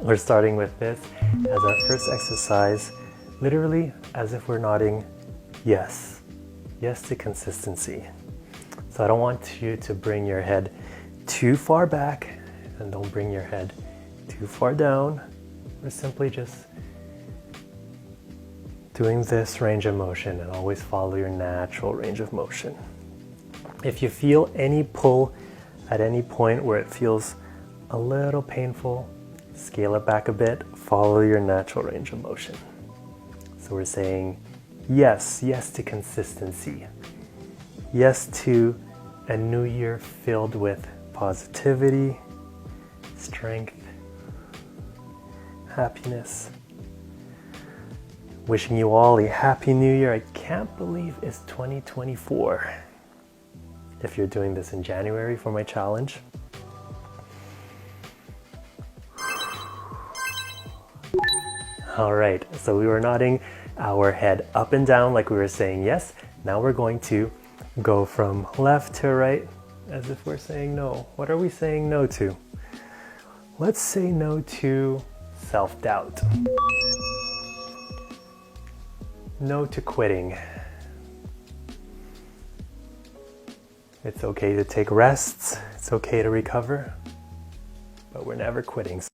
We're starting with this as our first exercise, literally as if we're nodding yes. Yes to consistency. So I don't want you to bring your head too far back, and don't bring your head too far down. We're simply just doing this range of motion, and always follow your natural range of motion. If you feel any pull at any point where it feels a little painful, scale it back a bit, follow your natural range of motion. So we're saying yes, yes to consistency. Yes to a new year filled with positivity, strength, happiness. Wishing you all a happy new year. I can't believe it's 2024. If you're doing this in January for my challenge. All right, so we were nodding our head up and down like we were saying yes. Now we're going to go from left to right as if we're saying no. What are we saying no to? Let's say no to self-doubt. No to quitting. It's okay to take rests. It's okay to recover, but we're never quitting.